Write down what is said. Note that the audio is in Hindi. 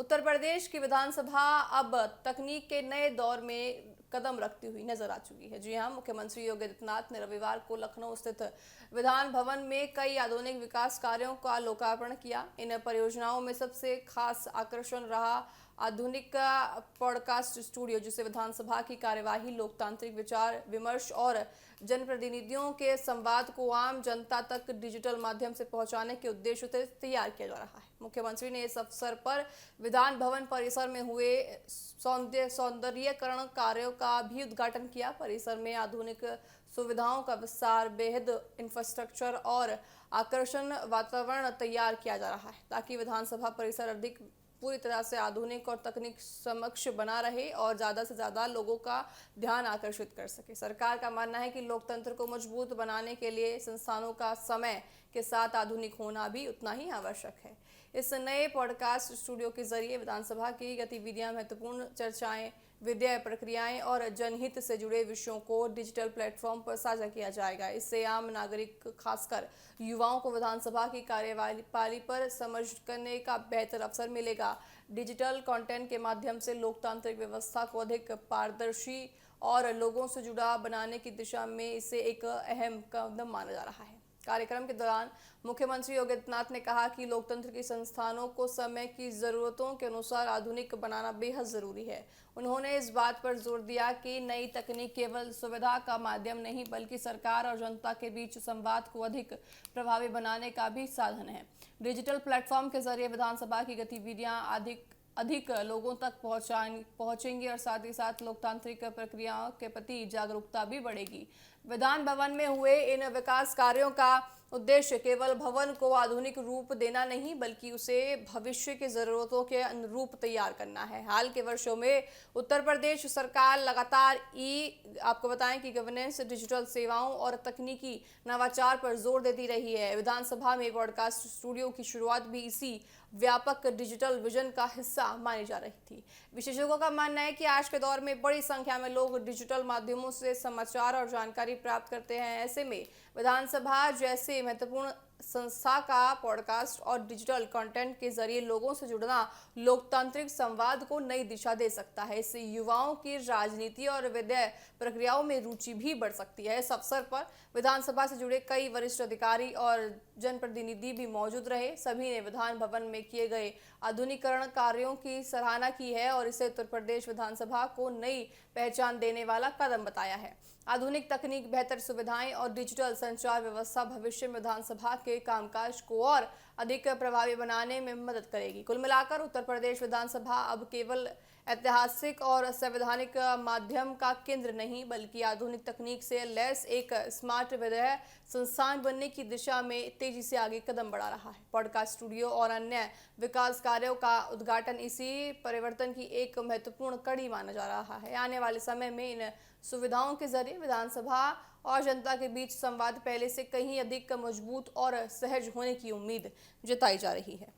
उत्तर प्रदेश की विधानसभा अब तकनीक के नए दौर में कदम रखती हुई नजर आ चुकी है। जी हां, मुख्यमंत्री योगी आदित्यनाथ ने रविवार को लखनऊ स्थित विधान भवन में कई आधुनिक विकास कार्यों का लोकार्पण किया। इन परियोजनाओं में सबसे खास आकर्षण रहा आधुनिक पॉडकास्ट स्टूडियो, जिसे विधानसभा की कार्यवाही, लोकतांत्रिक विचार विमर्श और जनप्रतिनिधियों के संवाद को आम जनता तक डिजिटल माध्यम से पहुंचाने के उद्देश्य से तैयार किया जा रहा है। मुख्यमंत्री ने इस अवसर पर विधान भवन परिसर में हुए सौंदर्यीकरण कार्यों का भी उद्घाटन किया। परिसर में आधुनिक सुविधाओं का विस्तार, बेहद इंफ्रास्ट्रक्चर और आकर्षण वातावरण तैयार किया जा रहा है, ताकि विधानसभा परिसर अधिक पूरी तरह से आधुनिक और तकनीक समक्ष बना रहे और ज़्यादा से ज़्यादा लोगों का ध्यान आकर्षित कर सके। सरकार का मानना है कि लोकतंत्र को मजबूत बनाने के लिए संस्थानों का समय के साथ आधुनिक होना भी उतना ही आवश्यक है। इस नए पॉडकास्ट स्टूडियो के जरिए विधानसभा की गतिविधियां, महत्वपूर्ण चर्चाएं, विधेय प्रक्रियाएं और जनहित से जुड़े विषयों को डिजिटल प्लेटफॉर्म पर साझा किया जाएगा। इससे आम नागरिक, खासकर युवाओं को विधानसभा की कार्यवाही पर समझ करने का बेहतर अवसर मिलेगा। डिजिटल कंटेंट के माध्यम से लोकतांत्रिक व्यवस्था को अधिक पारदर्शी और लोगों से जुड़ा बनाने की दिशा में इसे एक अहम कदम माना जा रहा है। कार्यक्रम के दौरान मुख्यमंत्री योगी आदित्यनाथ ने कहा कि लोकतंत्र के संस्थानों को समय की जरूरतों के अनुसार आधुनिक बनाना बेहद जरूरी है। उन्होंने इस बात पर जोर दिया कि नई तकनीक केवल सुविधा का माध्यम नहीं, बल्कि सरकार और जनता के बीच संवाद को अधिक प्रभावी बनाने का भी साधन है। डिजिटल प्लेटफॉर्म के जरिए विधानसभा की गतिविधियां अधिक लोगों तक पहुंचेंगी और साथ ही साथ लोकतांत्रिक प्रक्रियाओं के प्रति जागरूकता भी बढ़ेगी। विधान भवन में हुए इन विकास कार्यों का उद्देश्य केवल भवन को आधुनिक रूप देना नहीं, बल्कि उसे भविष्य की जरूरतों के अनुरूप तैयार करना है। हाल के वर्षों में उत्तर प्रदेश सरकार लगातार आपको बताएं कि गवर्नेंस, डिजिटल सेवाओं और तकनीकी नवाचार पर जोर देती रही है। विधानसभा में पॉडकास्ट स्टूडियो की शुरुआत भी इसी व्यापक डिजिटल विजन का हिस्सा मानी जा रही थी। विशेषज्ञों का मानना है कि आज के दौर में बड़ी संख्या में लोग डिजिटल माध्यमों से समाचार और जानकारी प्राप्त करते हैं। ऐसे में विधानसभा जैसे महत्वपूर्ण संस्था का पॉडकास्ट और डिजिटल कंटेंट के जरिए लोगों से जुड़ना लोकतांत्रिक संवाद को नई दिशा दे सकता है। इससे युवाओं की राजनीति और विधेय प्रक्रियाओं में रुचि भी बढ़ सकती है। इस अवसर पर विधानसभा से जुड़े कई वरिष्ठ अधिकारी और जनप्रतिनिधि भी मौजूद रहे। सभी ने विधान भवन में किए गए आधुनिकीकरण कार्यों की सराहना की है और इसे उत्तर प्रदेश विधानसभा को नई पहचान देने वाला कदम बताया है। आधुनिक तकनीक, बेहतर सुविधाएं और डिजिटल संचार व्यवस्था भविष्य में विधानसभा के कामकाज को और अधिक प्रभावी बनाने में मदद करेगी। कुल मिलाकर उत्तर प्रदेश विधानसभा अब केवल ऐतिहासिक और संवैधानिक माध्यम का केंद्र नहीं, बल्कि आधुनिक तकनीक से लैस एक स्मार्ट विधेय संस्थान बनने की दिशा में तेजी से आगे कदम बढ़ा रहा है। पॉडकास्ट स्टूडियो और अन्य विकास कार्यों का उद्घाटन इसी परिवर्तन की एक महत्वपूर्ण कड़ी माना जा रहा है। आने वाले समय में इन सुविधाओं के जरिए विधानसभा और जनता के बीच संवाद पहले से कहीं अधिक मजबूत और सहज होने की उम्मीद जताई जा रही है।